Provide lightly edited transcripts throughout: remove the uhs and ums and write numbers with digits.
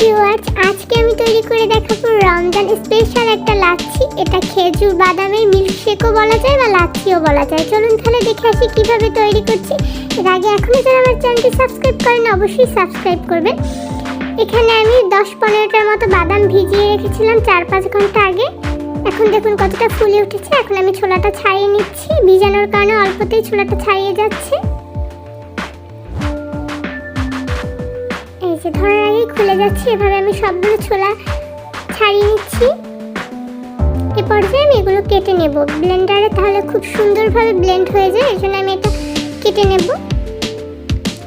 Viewers, আজকে আমি তৈরি করে দেখাবো রমজান স্পেশাল একটা লাচ্ছি। এটা খেজুর বাদামের মিল্কশেকও বলা যায় বা লাচ্ছিও বলা যায়। চলুন তাহলে দেখে আসি কিভাবে তৈরি করছি। এর আগে এখনো যারা আমার চ্যানেলটি সাবস্ক্রাইব করেন অবশ্যই সাবস্ক্রাইব করবেন। এখানে আমি 10-15টার মতো বাদাম ভিজিয়ে রেখেছিলাম 4-5 ঘন্টা আগে। এখন দেখুন কতটা ফুলে উঠেছে। এখন আমি ছোলাটা ছাড়িয়ে নিচ্ছি। ভিজানোর কারণে অল্পতেই ছোলাটা ছাড়িয়ে যাচ্ছে। এই যে ধরার আগেই খুলে যাচ্ছে। এভাবে আমি সবগুলো ছোলা ছাড়িয়ে নিচ্ছি। এ পর্যায়ে আমি এগুলো কেটে নেব ব্লেন্ডারে, তাহলে খুব সুন্দরভাবে ব্লেন্ড হয়ে যায়। এই জন্য আমি এটা কেটে নেব।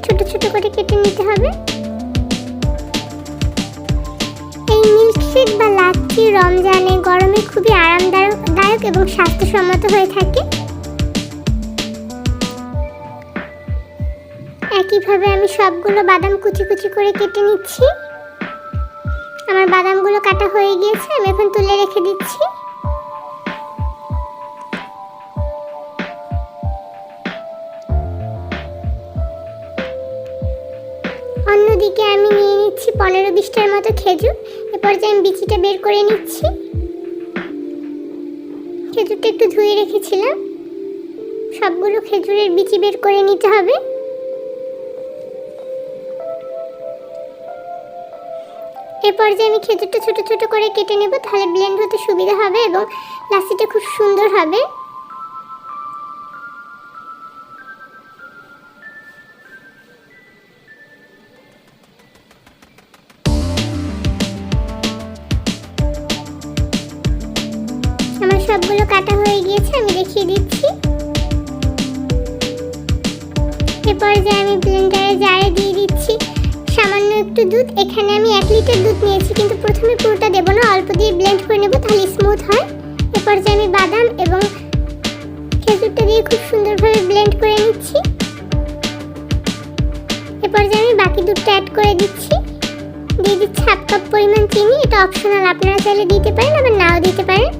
ছোট ছোট করে কেটে নিতে হবে। এই মিল্কশেক বা লাচ্ছি রমজানে গরমে খুবই আরামদায়ক এবং স্বাস্থ্যসম্মত হয়ে থাকে। একইভাবে আমি সবগুলো বাদাম কুচি কুচি করে কেটে নিচ্ছি। আমার বাদামগুলো কাটা হয়ে গিয়েছে, আমি এখন তুলে রেখে দিচ্ছি। অন্যদিকে আমি নিয়ে নিচ্ছি 15-20টার মতো খেজুর। এরপর যে আমি বিচিটা বের করে নিচ্ছি। খেজুরটা একটু ধুয়ে রেখেছিলাম। সবগুলো খেজুরের বিচি বের করে নিতে হবে। এরপর যে আমি খেজুরটা ছোট ছোট করে কেটে নেব, তাহলে ব্লেন্ড হতে সুবিধা হবে এবং লাচ্ছিটা খুব সুন্দর হবে। আমার সবগুলো কাটা হয়ে গিয়েছে, আমি দেখিয়ে দিচ্ছি। এরপর যে আমি ব্লেন্ডারে জারে দিয়ে দিচ্ছি সামান্য একটু দুধ। এখানে আমি 1 লিটার দুধ নিয়েছি, কিন্তু প্রথমে পুরোটা দেবো না, অল্প দিয়ে ব্লেন্ড করে নেব, তাহলে স্মুথ হয়। এরপর যে আমি বাদাম এবং খেজুরটা দিয়ে খুব সুন্দরভাবে ব্লেন্ড করে নিচ্ছি। এরপর যে আমি বাকি দুধটা অ্যাড করে দিচ্ছি। দিয়ে দিচ্ছি 1/2 কাপ পরিমাণ চিনি। এটা অপশনাল, আপনারা চাইলে দিতে পারেন আবার নাও দিতে পারেন।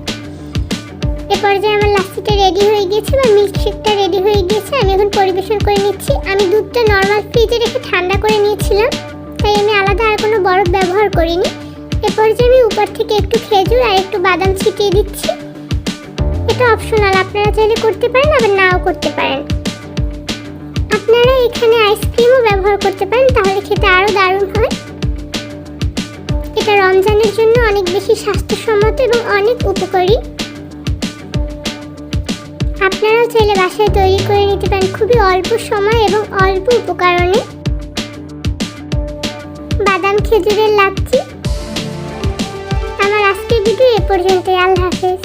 এরপর যে আমার লাচ্ছিটা রেডি হয়ে গিয়েছে বা মিল্কশেকটা রেডি হয়ে গিয়েছে। আমি এখন পরিবেশন করে নিচ্ছি। আমি দুধটা নর্মাল ফ্রিজে রেখে ঠান্ডা করে নিয়েছিলাম, তাই আমি আলাদা আর কোনো বরফ ব্যবহার করিনি। এরপর যে আমি উপর থেকে একটু খেজুর আর একটু বাদাম ছিটিয়ে দিচ্ছি। এটা অপশনাল, আপনারা চাইলে করতে পারেন আবার নাও করতে পারেন। আপনারা এখানে আইসক্রিমও ব্যবহার করতে পারেন, তাহলে খেতে আরও দারুণ হয়। এটা রমজানের জন্য অনেক বেশি স্বাস্থ্যসম্মত এবং অনেক উপকারী। আপনারাও চাইলে বাসায় তৈরি করে নিতে পারেন খুবই অল্প সময় এবং অল্প উপকরণে। বাদাম খেজুরের লাচ্ছি। আমার আজকের ভিডিও এ পর্যন্তই। আল্লাহ হাফেজ।